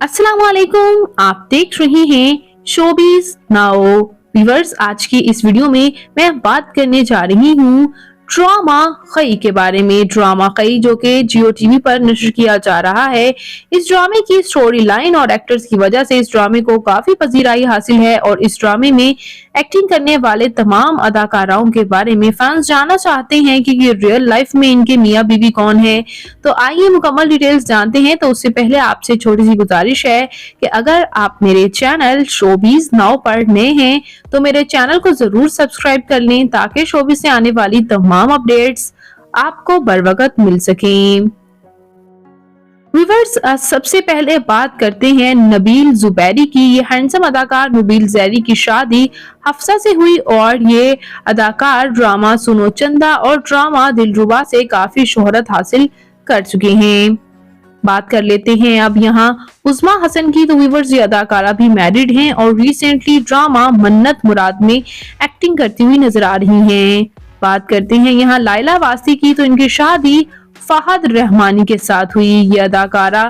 अस्सलाम वालेकुम, आप देख रहे हैं शोबीज नाउ। व्यूअर्स, आज की इस वीडियो में मैं बात करने जा रही हूँ ड्रामा खई के बारे में। ड्रामा खई जो कि जियो टीवी पर नशर किया जा रहा है। इस ड्रामे की स्टोरी लाइन और एक्टर्स की वजह से इस ड्रामे को काफी पजीराई हासिल है और इस ड्रामे में एक्टिंग करने वाले तमाम अदाकाराओं के बारे में फैंस जानना चाहते हैं कि ये रियल लाइफ में इनके मियाँ बीवी कौन है। तो आइए मुकम्मल डिटेल्स जानते हैं। तो उससे पहले आपसे छोटी सी गुजारिश है कि अगर आप मेरे चैनल शोबीज नाउ पर नए हैं तो मेरे चैनल को जरूर सब्सक्राइब कर लें ताकि शोबीज से आने वाली तमाम अपडेट्स आपको बर वक्त मिल सकें। व्यूअर्स, सबसे पहले बात करते हैं नबील जुबैरी की। ये हैंडसम अदाकार नबील जैरी की शादी हफ्सा से हुई और ये अदाकार ड्रामा सुनो चंदा और ड्रामा दिलरुबा से काफी शोहरत हासिल कर चुके हैं। बात कर लेते हैं अब यहाँ उस्मा हसन की। तो व्यूअर्स, ये अदाकारा भी मैरिड हैं और रिसेंटली ड्रामा मन्नत मुराद में एक्टिंग करती हुई नजर आ रही हैं। बात करते हैं यहाँ लाइला वासी की। तो इनकी शादी फहद रहमानी के साथ हुई। ये अदाकारा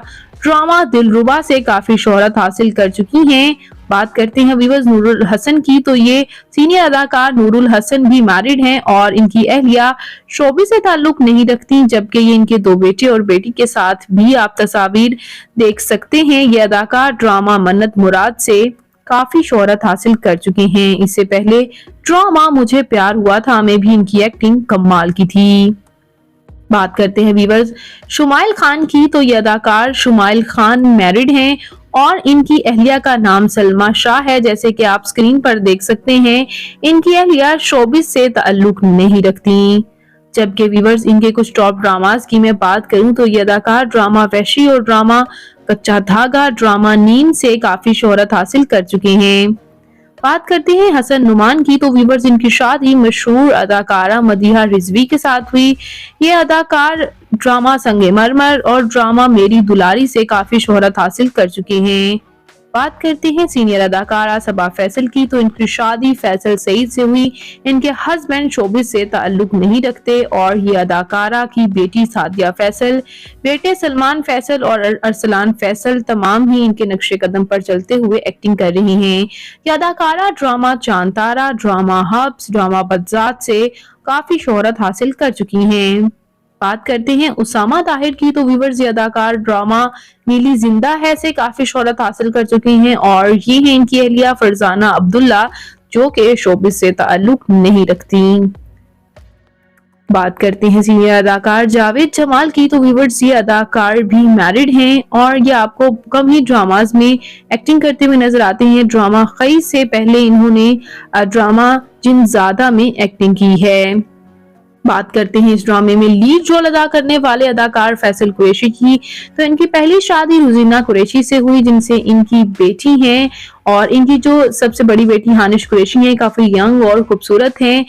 ड्रामा दिलरुबा से काफी शोहरत हासिल कर चुकी हैं। बात करते हैं व्यूअर्स नूरुल हसन की। तो ये सीनियर अदाकार नूरुल हसन भी मैरिड हैं और इनकी अहलिया शोबी से ताल्लुक नहीं रखती, जबकि ये इनके दो बेटे और बेटी के साथ भी आप तस्वीर देख सकते हैं। ये अदाकार ड्रामा मन्नत मुराद से काफी शोहरत हासिल कर चुके हैं। इससे पहले ड्रामा मुझे प्यार हुआ था में भी इनकी एक्टिंग कमाल की थी। बात करते हैं व्यूअर्स शुमाइल खान की। तो ये अदाकार शुमाइल खान मैरिड हैं और इनकी अहलिया का नाम सलमा शाह है। जैसे कि आप स्क्रीन पर देख सकते हैं, इनकी अहलिया शोबिस से ताल्लुक नहीं रखती। जबकि व्यूअर्स इनके कुछ टॉप ड्रामास की मैं बात करूं तो ये अदाकार ड्रामा वैशी और ड्रामा कच्चा धागा ड्रामा नीम से काफी शोहरत हासिल कर चुके हैं। बात करते हैं हसन नुमान की। तो व्यूअर्स इनकी शादी मशहूर अदाकारा मदीहा रिजवी के साथ हुई। ये अदाकार ड्रामा संगे मरमर और ड्रामा मेरी दुलारी से काफी शोहरत हासिल कर चुके हैं। बात करते हैं सीनियर अदाकारा सबा फैसल की। तो इनकी शादी फैसल सईद से हुई। इनके हस्बैंड शोबिस से ताल्लुक नहीं रखते और ये अदाकारा की बेटी सादिया फैसल, बेटे सलमान फैसल और अरसलान फैसल तमाम ही इनके नक्शे कदम पर चलते हुए एक्टिंग कर रही हैं। ये अदाकारा ड्रामा चांद तारा, ड्रामा हब्स, ड्रामा बज्जात से काफी शोहरत हासिल कर चुकी हैं। बात करते हैं उसामा ताहिर की। तो व्यूअर्स ये अदाकार ड्रामा नीली जिंदा है से काफी शोहरत हासिल कर चुके हैं और ये है इनकी अहलिया फरजाना अब्दुल्ला जो कि शोबिस से ताल्लुक नहीं रखती। बात करते हैं सीनियर अदाकार जावेद जमाल की। तो व्यूअर्स ये अदाकार भी मैरिड हैं और ये आपको कम ही ड्रामाज में एक्टिंग करते हुए नजर आते हैं। ड्रामा खई से पहले इन्होंने ड्रामा जिनजादा में एक्टिंग की है। बात करते हैं इस ड्रामे में लीड रोल अदा करने वाले अदाकार फैसल कुरैशी की। तो इनकी पहली शादी रुजीना कुरैशी से हुई जिनसे इनकी बेटी है और इनकी जो सबसे बड़ी बेटी हानिश कुरैशी है, काफी यंग और खूबसूरत हैं।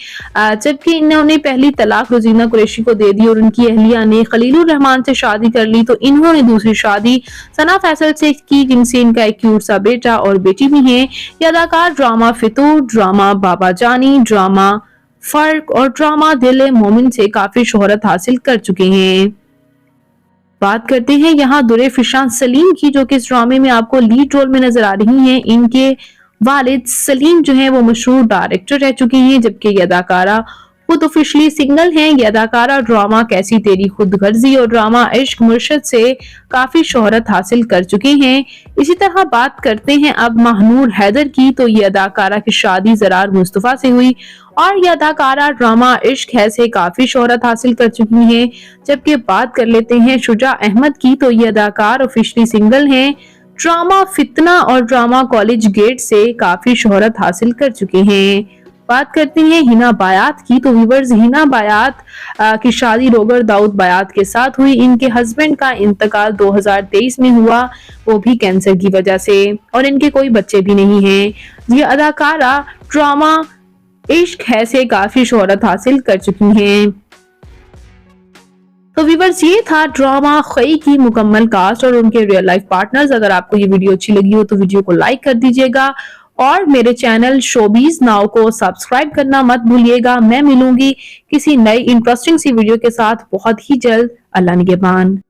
जबकि इन्होंने पहली तलाक रुजीना कुरैशी को दे दी और उनकी अहलिया ने खलीलुर रहमान से शादी कर ली। तो इन्होंने दूसरी शादी सना फैसल से की जिनसे इनका एक क्यूट सा बेटा और बेटी भी है। ये अदाकार ड्रामा फितूर, ड्रामा बाबा जानी, ड्रामा फर्क और ड्रामा दिल मोमिन से काफी शोहरत हासिल कर चुके हैं। बात करते हैं यहाँ दुरे फिशान सलीम की जो कि इस ड्रामे में आपको लीड रोल में नजर आ रही हैं। इनके वालिद सलीम जो हैं वो मशहूर डायरेक्टर रह चुके हैं, जबकि ये अदाकारा खुद ऑफिशियली सिंगल हैं। ये अदाकारा ड्रामा कैसी तेरी खुद गर्जी और ड्रामा इश्क मुर्शद से काफी शोहरत हासिल कर चुके हैं। इसी तरह बात करते हैं अब महनूर हैदर की। तो ये अदाकारा की शादी जरार मुस्तफा से हुई और ये अदाकारा ड्रामा इश्क है से काफी शोहरत हासिल कर चुकी हैं। जबकि बात कर लेते हैं शुजा अहमद की। तो ये अदाकार ऑफिशियली सिंगल हैं। ड्रामा फितना और ड्रामा कॉलेज गेट से काफी शोहरत हासिल कर चुके हैं। बात करते हैं हिना बायात की। तो व्यूअर्स हिना बायात की शादी रोगर दाऊद बायात के साथ हुई। इनके हस्बैंड का इंतकाल 2023 में हुआ, वो भी कैंसर की वजह से, और इनके कोई बच्चे भी नहीं हैं। ये अदाकारा ड्रामा इश्क है से काफी शोहरत हासिल कर चुकी हैं। तो व्यूअर्स ये था ड्रामा खई की मुकम्मल कास्ट और उनके रियल लाइफ पार्टनर्स। अगर आपको ये वीडियो अच्छी लगी हो तो वीडियो को लाइक कर दीजिएगा और मेरे चैनल शोबीज नाउ को सब्सक्राइब करना मत भूलिएगा। मैं मिलूंगी किसी नई इंटरेस्टिंग सी वीडियो के साथ बहुत ही जल्द। अल्लाह निगहबान।